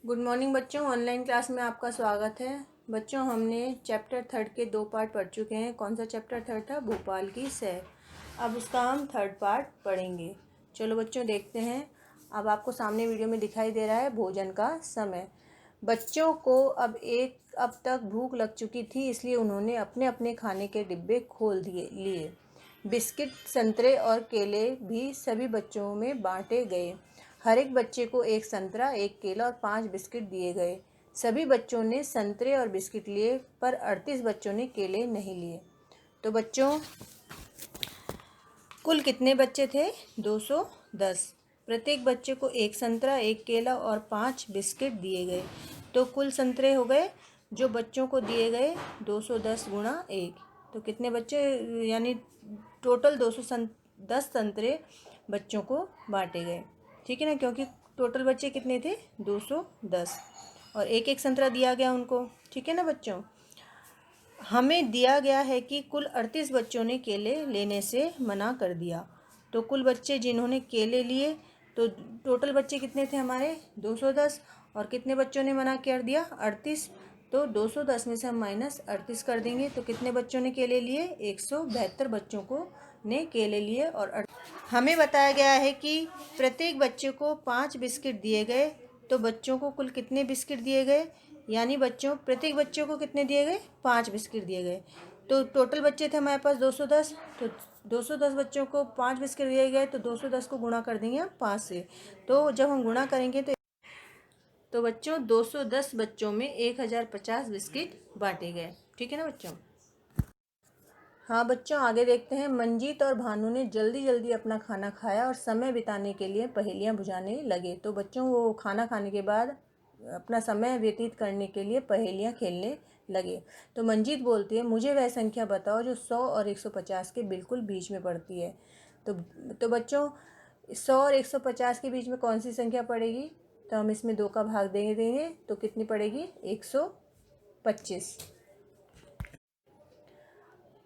Good morning बच्चों, online class में आपका स्वागत है। बच्चों, हमने चैप्टर 3 के 2 पार्ट पढ़ चुके हैं। कौन सा चैप्टर 3 था? भोपाल की सैर। अब उसका हम 3rd पार्ट पढ़ेंगे। चलो बच्चों देखते हैं। अब आपको सामने वीडियो में दिखाई दे रहा है भोजन का समय। बच्चों को अब तक भूख लग चुकी थी, इसलिए उन्होंने अपने अपने खाने के डिब्बे खोल लिए। बिस्किट, संतरे और केले भी सभी बच्चों में बांटे गए। हर एक बच्चे को एक संतरा, एक केला और 5 बिस्किट दिए गए। सभी बच्चों ने संतरे और बिस्किट लिए, पर 38 बच्चों ने केले नहीं लिए। तो बच्चों, कुल कितने बच्चे थे? 210। प्रत्येक बच्चे को एक संतरा, एक केला और 5 बिस्किट दिए गए। तो कुल संतरे हो गए जो बच्चों को दिए गए 210 गुणा 1। तो कितने बच्चे, यानी टोटल 210 संतरे बच्चों को बांटे गए। ठीक है ना, क्योंकि टोटल बच्चे कितने थे? 210 और एक एक संतरा दिया गया उनको। ठीक है ना बच्चों। हमें दिया गया है कि कुल 38 बच्चों ने केले लेने से मना कर दिया। तो कुल बच्चे जिन्होंने केले लिए, तो टोटल बच्चे कितने थे हमारे? 210। और कितने बच्चों ने मना कर दिया? 38। तो 210 में से हम -38 कर देंगे। तो कितने बच्चों ने केले लिए? 172 बच्चों को ने केले लिए। और हमें बताया गया है कि प्रत्येक बच्चे को 5 बिस्किट दिए गए। तो बच्चों को कुल कितने बिस्किट दिए गए? यानी बच्चों, प्रत्येक बच्चे को कितने दिए गए? 5 बिस्किट दिए गए। तो टोटल बच्चे थे हमारे पास 210। तो 210 बच्चों को 5 बिस्किट दिए गए, तो 210 को गुणा कर देंगे हम 5 से। तो जब हम गुणा करेंगे तो बच्चों 210 बच्चों में 1050 बिस्किट बांटे गए। ठीक है ना बच्चों। हाँ बच्चों, आगे देखते हैं। मंजीत और भानु ने जल्दी जल्दी अपना खाना खाया और समय बिताने के लिए पहेलियाँ बुझाने लगे। तो बच्चों, वो खाना खाने के बाद अपना समय व्यतीत करने के लिए पहेलियाँ खेलने लगे। तो मंजीत बोलती है, मुझे वह संख्या बताओ जो 100 और 150 के बिल्कुल बीच में पड़ती है। तो बच्चों, 100 और 150 के बीच में कौन सी संख्या पड़ेगी? तो हम इसमें 2 का भाग देंगे तो कितनी पड़ेगी? 125।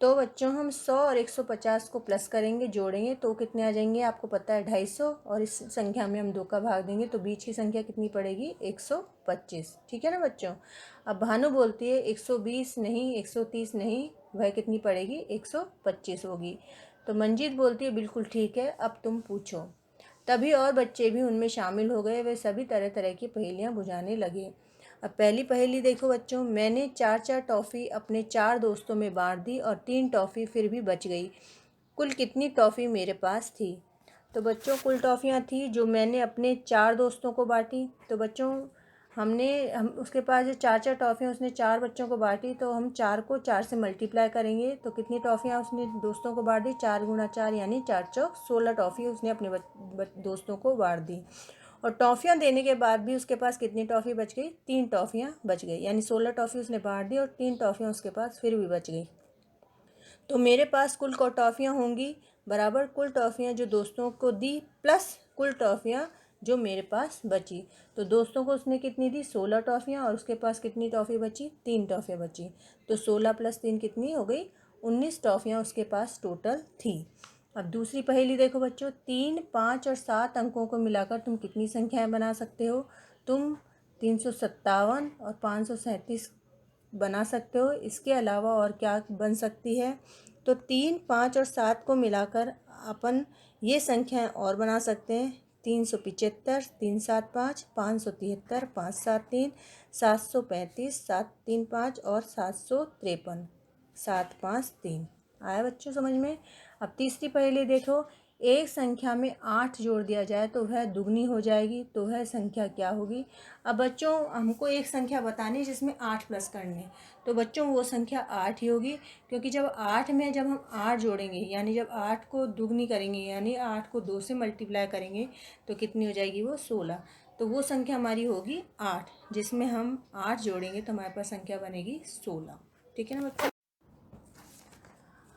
तो बच्चों, हम 100 और 150 को प्लस करेंगे, जोड़ेंगे तो कितने आ जाएंगे? आपको पता है 250। और इस संख्या में हम 2 का भाग देंगे तो बीच की संख्या कितनी पड़ेगी? 125। ठीक है ना बच्चों। अब भानु बोलती है 120 नहीं, 130 नहीं, वह कितनी पड़ेगी? 125 होगी। तो मंजीत बोलती है, बिल्कुल ठीक है, अब तुम पूछो। तभी और बच्चे भी उनमें शामिल हो गए। वे सभी तरह तरह की पहेलियाँ बुझाने लगे। अब पहली पहेली देखो बच्चों। मैंने 4 टॉफ़ी अपने 4 दोस्तों में बांट दी और 3 टॉफ़ी फिर भी बच गई। कुल कितनी टॉफ़ी मेरे पास थी? तो बच्चों, कुल टॉफ़ियाँ थी जो मैंने अपने 4 दोस्तों को बांटी। तो बच्चों, हम उसके पास जो 4 टॉफ़ियाँ उसने 4 बच्चों को बांटी, तो हम 4 को 4 से मल्टीप्लाई करेंगे तो कितनी टॉफ़ियाँ उसने दोस्तों को बांट दी? 4 गुणा 4 यानी 4 चौक 16 टॉफ़ी उसने अपने दोस्तों को बांट दी। और टॉफ़ियाँ देने के बाद भी उसके पास कितनी टॉफ़ी बच गई? 3 टॉफ़ियाँ बच गई। यानी 16 टॉफ़ी उसने बांट दी और 3 टॉफ़ियाँ उसके पास फिर भी बच गई। तो मेरे पास कुल टॉफ़ियाँ होंगी बराबर कुल टॉफ़ियाँ जो दोस्तों को दी प्लस कुल टॉफ़ियाँ जो मेरे पास बची। तो दोस्तों को उसने कितनी दी? 16 टॉफ़ियाँ। और उसके पास कितनी टॉफ़ी बची? 3 टॉफ़ियाँ बची। तो 16 + 3 कितनी हो गई? 19 टॉफ़ियाँ उसके पास टोटल थी। अब दूसरी पहेली देखो बच्चों। 3, 5 और 7 अंकों को मिलाकर तुम कितनी संख्याएं बना सकते हो? तुम 357 और 537 बना सकते हो। इसके अलावा और क्या बन सकती है? तो 3, 5 और 7 को मिलाकर अपन ये संख्याएं और बना सकते हैं। 375, 375, 573, 573, 735, 735 और 753, 753। आया बच्चों समझ में? अब तीसरी पहेली देखो। एक संख्या में 8 जोड़ दिया जाए तो वह दुगनी हो जाएगी, तो वह संख्या क्या होगी? अब बच्चों, हमको एक संख्या बतानी है जिसमें 8 प्लस करने। तो बच्चों, वो संख्या 8 ही होगी, क्योंकि जब 8 में जब हम 8 जोड़ेंगे, यानी जब 8 को दुगनी करेंगे, यानी 8 को 2 से मल्टीप्लाई करेंगे तो कितनी हो जाएगी? वो 16। तो वो संख्या हमारी होगी 8, जिसमें हम 8 जोड़ेंगे तो हमारे पास संख्या बनेगी 16। ठीक है ना बच्चों।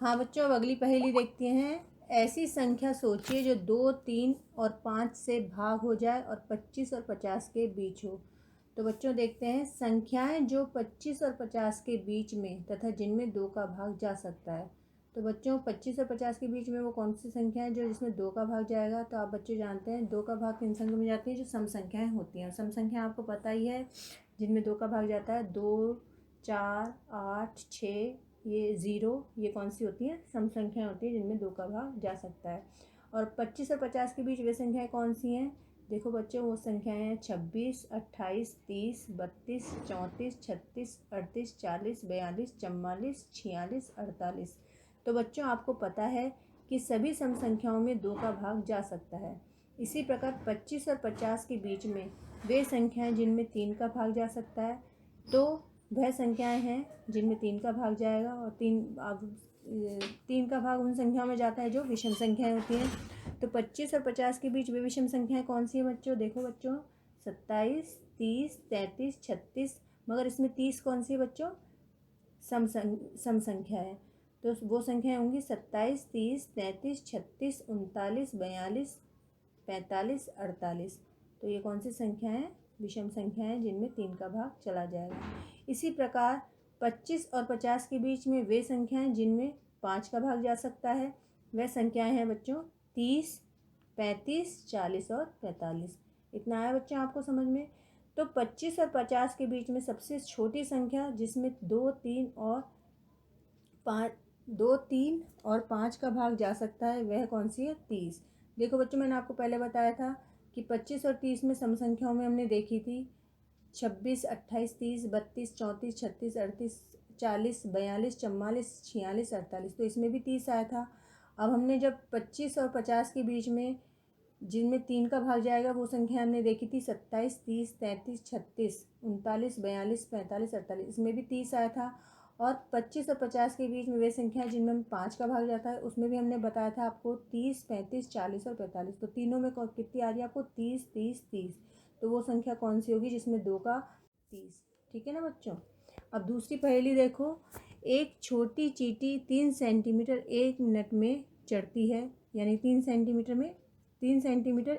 हाँ बच्चों, अब अगली पहेली देखते हैं। ऐसी संख्या सोचिए जो 2, 3 और 5 से भाग हो जाए और 25 और 50 के बीच हो। तो बच्चों देखते हैं। संख्याएं जो 25 और 50 के बीच में तथा जिनमें 2 का भाग जा सकता है। तो बच्चों 25 और 50 के बीच में वो कौन सी संख्या है जो जिसमें 2 का भाग जाएगा? तो आप बच्चे जानते हैं 2 का भाग किन संख्या में जाती है? जो सम संख्याएँ होती हैं। सम संख्या आपको पता ही है जिनमें 2 का भाग जाता है। 2, 4, 8, 6, ये 0, ये कौन सी होती हैं? सम संख्याएँ होती हैं जिनमें 2 का भाग जा सकता है। और 25 और 50 के बीच वे संख्याएँ कौन सी हैं? देखो बच्चों, वो संख्याएँ हैं 26, 28, 30, 32, 34, 36, 38, 40, 42, 44, 46, 48। तो बच्चों आपको पता है कि सभी सम संख्याओं में 2 का भाग जा सकता है। इसी प्रकार 25 और 50 के बीच में वे संख्याएं जिनमें 3 का भाग जा सकता है। तो वह संख्याएं हैं जिनमें 3 का भाग जाएगा, और 3 का भाग उन संख्याओं में जाता है जो विषम संख्याएं होती हैं। तो 25 और 50 के बीच वे विषम संख्याएं कौन सी है बच्चों? देखो बच्चों, 27, 30, 33, 36, मगर इसमें 30 कौन सी है बच्चों? सम संख्या है। तो वो संख्याएं होंगी 27, 30, 33, 36, 39, 42, 45, 48। तो ये कौन सी संख्या है? विषम संख्या है जिनमें 3 का भाग चला जाएगा। इसी प्रकार 25 और 50 के बीच में वे संख्याएं जिनमें 5 का भाग जा सकता है। वह संख्याएं हैं बच्चों 30, 35, 40 और 45। इतना आया बच्चों आपको समझ में? तो 25 और 50 के बीच में सबसे छोटी संख्या जिसमें 2, 3 और 5 का भाग जा सकता है वह कौन सी है? 30। देखो बच्चों, मैंने आपको पहले बताया था कि 25 और 30 में सम संख्याओं में हमने देखी थी 26, 28, 30, 32, 34, 36, 38, 40, 42, 44, 46, 48। तो इसमें भी 30 आया था। अब हमने जब 25 और 50 के बीच में जिनमें 3 का भाग जाएगा वो संख्या हमने देखी थी 27, 30, 33, 36, 39, 42, 45, 48। इसमें भी 30 आया था। और 25 और 50 के बीच में वे संख्या जिनमें 5 का भाग जाता है उसमें भी हमने बताया था आपको 30, 35, 40 और 45। तो तीनों में कितनी आ रही है आपको? 30, 30, 30। तो वो संख्या कौन सी होगी जिसमें 2 का? 30। ठीक है ना बच्चों? अब दूसरी पहेली देखो। एक छोटी चींटी 3 सेंटीमीटर 1 मिनट में चढ़ती है, यानी 3 सेंटीमीटर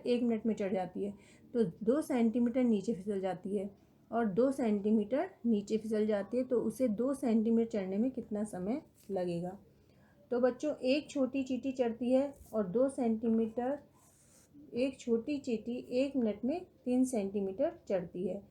1 मिनट में चढ़ जाती है। तो 2 सेंटीमीटर नीचे फिसल जाती है और 2 सेंटीमीटर नीचे फिसल जाती है, तो उसे 2 सेंटीमीटर चढ़ने में कितना समय लगेगा? तो बच्चों, एक छोटी चींटी चढ़ती है और 2 सेंटीमीटर, एक छोटी चींटी 1 मिनट में 3 सेंटीमीटर चढ़ती है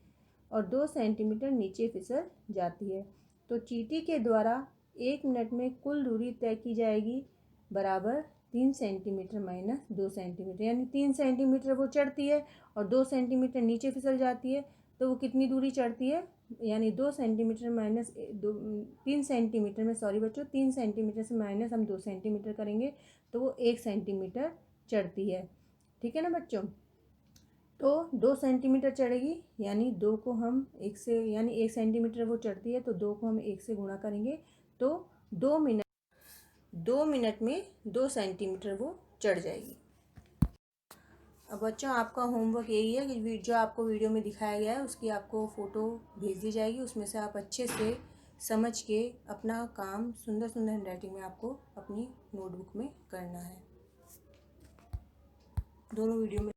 और 2 सेंटीमीटर नीचे फिसल जाती है। तो चींटी के द्वारा 1 मिनट में कुल दूरी तय की जाएगी बराबर 3 सेंटीमीटर माइनस 2 सेंटीमीटर, यानी 3 सेंटीमीटर वो चढ़ती है और 2 सेंटीमीटर नीचे फिसल जाती है। तो वो कितनी दूरी चढ़ती है? यानी 2 सेंटीमीटर माइनस 3 सेंटीमीटर में, सॉरी बच्चों, 3 सेंटीमीटर से माइनस हम 2 सेंटीमीटर करेंगे तो वो 1 सेंटीमीटर चढ़ती है। ठीक है ना बच्चों? तो 2 सेंटीमीटर चढ़ेगी, यानी 2 को हम 1 से, यानी 1 सेंटीमीटर वो चढ़ती है तो 2 को हम 1 से गुणा करेंगे तो 2 मिनट में 2 सेंटीमीटर वो चढ़ जाएगी। अब बच्चों, आपका होमवर्क यही है कि जो आपको वीडियो में दिखाया गया है उसकी आपको फ़ोटो भेज दी जाएगी। उसमें से आप अच्छे से समझ के अपना काम सुंदर सुंदर हैंडराइटिंग में आपको अपनी नोटबुक में करना है। दोनों वीडियो में